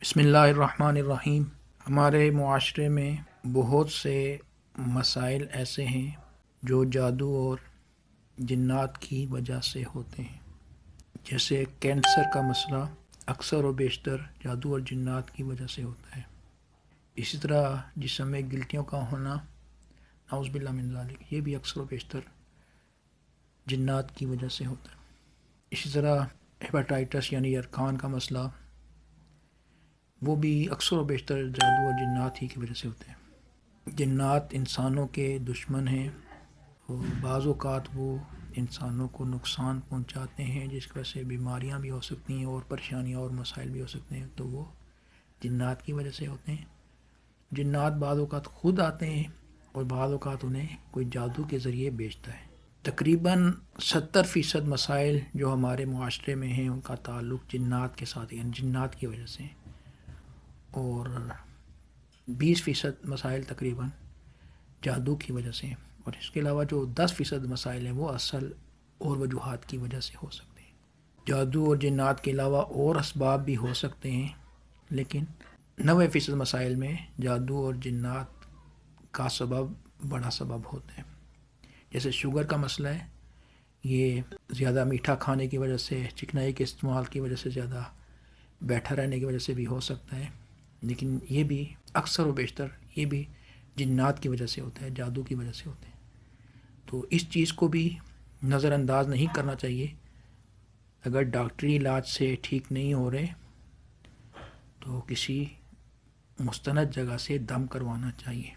بسم اللہ الرحمن الرحیم۔ ہمارے معاشرے میں بہت سے مسائل ایسے ہیں جو جادو اور جنات کی وجہ سے ہوتے ہیں، جیسے کینسر کا مسئلہ اکثر و بیشتر جادو اور جنات کی وجہ سے ہوتا ہے۔ اسی طرح جسم میں گلٹیوں کا ہونا، نعوذ باللہ من ذالک، یہ بھی اکثر و بیشتر جنات کی وجہ سے ہوتا ہے۔ اسی طرح ہیپاٹائٹس یعنی یرقان کا مسئلہ، وہ بھی اکثر و بیشتر جادو اور جنات ہی کی وجہ سے ہوتے ہیں۔ جنات انسانوں کے دشمن ہیں اور بعض اوقات وہ انسانوں کو نقصان پہنچاتے ہیں، جس کی وجہ سے بیماریاں بھی ہو سکتی ہیں اور پریشانیاں اور مسائل بھی ہو سکتے ہیں، تو وہ جنات کی وجہ سے ہوتے ہیں۔ جنات بعض اوقات خود آتے ہیں اور بعض اوقات انہیں کوئی جادو کے ذریعے بیچتا ہے۔ تقریباً 70% مسائل جو ہمارے معاشرے میں ہیں ان کا تعلق جنات کے ساتھ، یعنی جنات کی وجہ سے ہیں، اور 20% مسائل تقریباً جادو کی وجہ سے ہیں، اور اس کے علاوہ جو 10% مسائل ہیں وہ اصل اور وجوہات کی وجہ سے ہو سکتے ہیں۔ جادو اور جنات کے علاوہ اور اسباب بھی ہو سکتے ہیں، لیکن 90% مسائل میں جادو اور جنات کا سبب بڑا سبب ہوتا ہے۔ جیسے شوگر کا مسئلہ ہے، یہ زیادہ میٹھا کھانے کی وجہ سے، چکنائی کے استعمال کی وجہ سے، زیادہ بیٹھا رہنے کی وجہ سے بھی ہو سکتا ہے، لیکن یہ بھی اکثر و بیشتر یہ بھی جنات کی وجہ سے ہوتا ہے، جادو کی وجہ سے ہوتے ہیں۔ تو اس چیز کو بھی نظر انداز نہیں کرنا چاہیے۔ اگر ڈاکٹری علاج سے ٹھیک نہیں ہو رہے تو کسی مستند جگہ سے دم کروانا چاہیے۔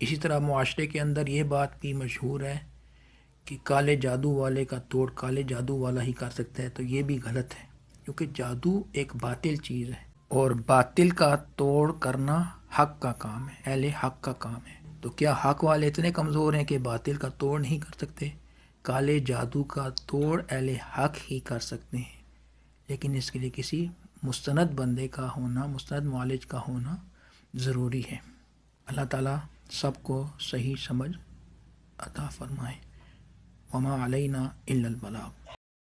اسی طرح معاشرے کے اندر یہ بات بھی مشہور ہے کہ کالے جادو والے کا توڑ کالے جادو والا ہی کر سکتا ہے، تو یہ بھی غلط ہے، کیونکہ جادو ایک باطل چیز ہے اور باطل کا توڑ کرنا حق کا کام ہے، اہل حق کا کام ہے۔ تو کیا حق والے اتنے کمزور ہیں کہ باطل کا توڑ نہیں کر سکتے؟ کالے جادو کا توڑ اہل حق ہی کر سکتے ہیں، لیکن اس کے لیے کسی مستند بندے کا ہونا، مستند معالج کا ہونا ضروری ہے۔ اللہ تعالیٰ سب کو صحیح سمجھ عطا فرمائے۔ وما علینا الا البلاغ۔